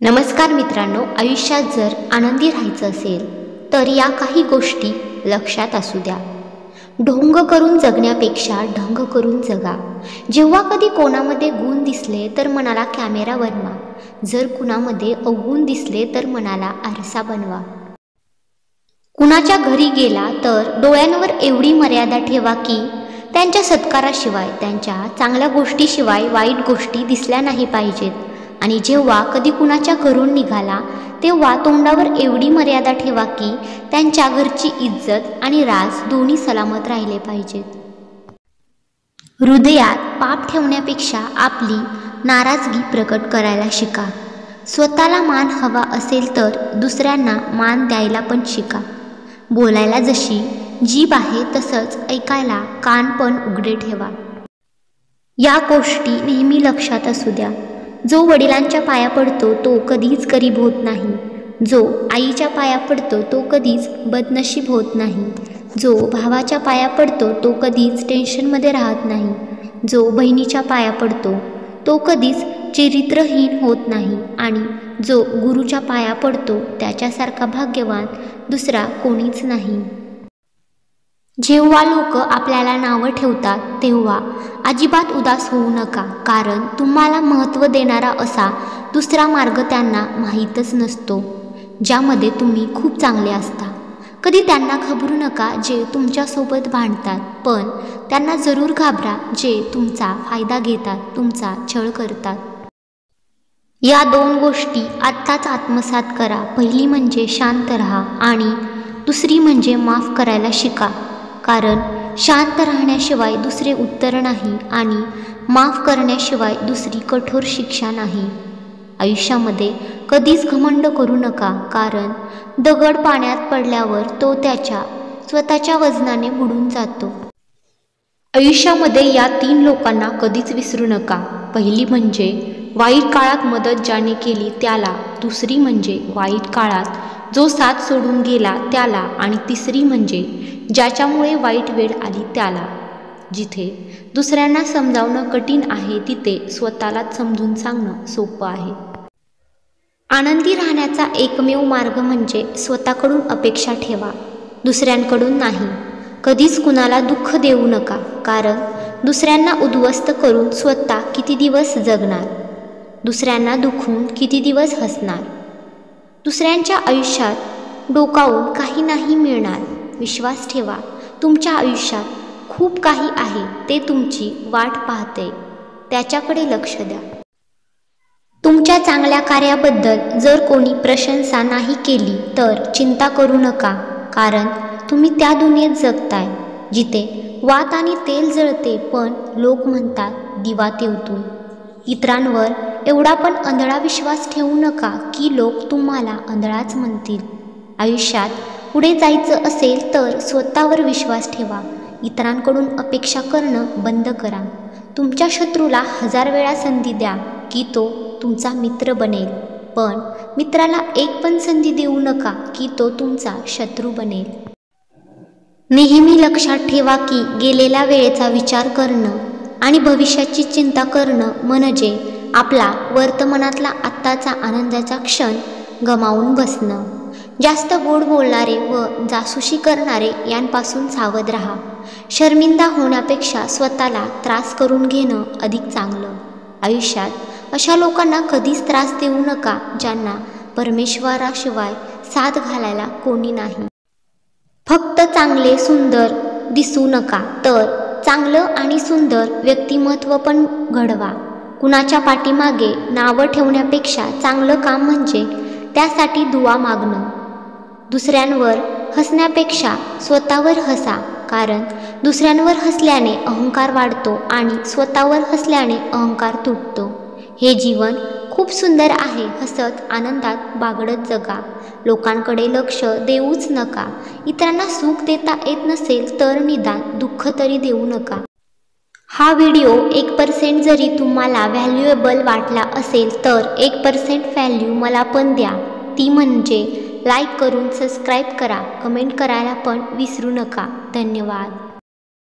नमस्कार मित्रांनो, आयुष्यात जर आनंदी राहायचं असेल तर या काही गोष्टी लक्षात असू द्या। ढोंग करून जगण्यापेक्षा ढंग करून जगा। जेव्हा कधी कोणामध्ये गुण दिसले तर मनाला कॅमेरा बनवा, जर कुणामध्ये अवगुण दिसले तर मनाला आरसा बनवा। कुणाच्या घरी गेला तर डोळ्यांवर एवढी मर्यादा ठेवा की त्यांच्या सत्काराशिवाय, त्यांच्या चांगल्या गोष्टीशिवाय वाईट गोष्टी दिसल्या नाही पाहिजेत। आणि जेव्हा कधी कुणाच्या घरून निघाला तेव्हा तोंडावर एवढी मर्यादा ठेवा की त्यांच्या घरची इज्जत आणि राज दोन्ही सलामत राहिले पाहिजेत। हृदयात पाप ठेवण्यापेक्षा आपली नाराजगी प्रकट करायला शिका। स्वतःला मान हवा असेल तर दुसऱ्यांना मान द्यायला पण शिका। बोलायला जशी जीभ आहे तसंच ऐकायला कान पण उघडे ठेवा। या गोष्टी नेहमी लक्षात असू द्या। जो वडिलांच्या पाया पडतो तो कधीच गरीब होत नाही। जो आईच्या पाया पडतो तो कधीच बदनशीब होत नाही। जो भावाच्या पाया पडतो तो कधीच टेन्शनमध्ये राहत नाही। जो बहिणीच्या पाया पडतो तो कधीच चरित्रहीन होत नाही। आणि जो गुरुच्या पाया पडतो त्याच्यासारखा भाग्यवान दुसरा कोणीच नाही। जेव्हा लोक आपल्याला नावं ठेवतात तेव्हा अजिबात उदास होऊ नका, कारण तुम्हाला महत्त्व देणारा असा दुसरा मार्ग त्यांना माहीतच नसतो, ज्यामध्ये तुम्ही खूप चांगले असता। कधी त्यांना घाबरू नका जे तुमच्यासोबत भांडतात, पण त्यांना जरूर घाबरा जे तुमचा फायदा घेतात, तुमचा छळ करतात। या दोन गोष्टी आत्ताच आत्मसात करा। पहिली म्हणजे शांत राहा आणि दुसरी म्हणजे माफ करायला शिका, कारण शांत राहण्याशिवाय दुसरे उत्तर नाही आणि माफ करण्याशिवाय दुसरी कठोर शिक्षा नाही। आयुष्यामध्ये कधीच घमंड करू नका, कारण दगड पाण्यात पडल्यावर तो त्याच्या स्वतःच्या वजनाने बुडून जातो। आयुष्यामध्ये या तीन लोकांना कधीच विसरू नका। पहिली म्हणजे वाईट काळात मदत ज्याने केली त्याला, दुसरी म्हणजे वाईट काळात जो साथ सोडून गेला त्याला, आणि तिसरी म्हणजे ज्याच्यामुळे वाईट वेळ आली त्याला। जिथे दुसऱ्यांना समजावणं कठीण आहे तिथे स्वतःलाच समजून सांगणं सोपं आहे। आनंदी राहण्याचा एकमेव मार्ग म्हणजे स्वतःकडून अपेक्षा ठेवा, दुसऱ्यांकडून नाही। कधीच कुणाला दुःख देऊ नका, कारण दुसऱ्यांना उद्ध्वस्त करून स्वतः किती दिवस जगणार, दुसऱ्यांना दुखवून किती दिवस हसणार। दुसऱ्यांच्या आयुष्यात डोकावून काही नाही मिळणार। विश्वास ठेवा, तुमच्या आयुष्यात खूप काही आहे, ते तुमची वाट पाहते, त्याच्याकडे लक्ष द्या। तुमच्या चांगल्या कार्याबद्दल जर कोणी प्रशंसा नाही केली तर चिंता करू नका, कारण तुम्ही त्या दुनियेत जगताय जिथे वात आणि तेल जळते पण लोक म्हणतात दिवा तेवतोय। इतरांवर एवढा पण आंधळा विश्वास ठेवू नका की लोक तुम्हाला आंधळाच म्हणतील। आयुष्यात पुढे जायचं असेल तर स्वतःवर विश्वास ठेवा। इतरांकडून अपेक्षा करणं बंद करा। तुमच्या शत्रूला 1000 वेळा संधी द्या की तो तुमचा मित्र बनेल, पण मित्राला एक पण संधी देऊ नका की तो तुमचा शत्रू बनेल। नेहमी लक्षात ठेवा की गेलेल्या वेळेचा विचार करणं आणि भविष्याची चिंता करणं म्हणजे आपला वर्तमानातला आत्ताचा आनंदाचा क्षण गमावून बसणं। जास्त गोड बोलणारे व जासूसी करणारे यांपासून सावध राहा। शर्मिंदा होण्यापेक्षा स्वतःला त्रास करून घेणं अधिक चांगलं। आयुष्यात अशा लोकांना कधीच त्रास देऊ नका ज्यांना परमेश्वराशिवाय साथ घालायला कोणी नाही। फक्त चांगले सुंदर दिसू नका, तर चांगलं आणि सुंदर व्यक्तिमत्व पण घडवा। कुणाच्या पाठीमागे नावं ठेवण्यापेक्षा चांगलं काम म्हणजे त्यासाठी दुवा मागणं। दुसऱ्यांवर हसण्यापेक्षा स्वतःवर हसा, कारण दुसऱ्यांवर हसल्याने अहंकार वाढतो आणि स्वतःवर हसल्याने अहंकार तुटतो। हे जीवन खूप सुंदर आहे, हसत आनंदात बागडत जगा। लोकांकडे लक्ष देऊच नका। इतरांना सुख देता येत नसेल तर निदान दुःख तरी देऊ नका। हा व्हिडिओ 1% जरी तुम्हाला व्हॅल्युएबल वाटला असेल तर 1% व्हॅल्यू मला पण द्या, ती म्हणजे लाईक करून सबस्क्राईब करा, कमेंट करायला पण विसरू नका। धन्यवाद।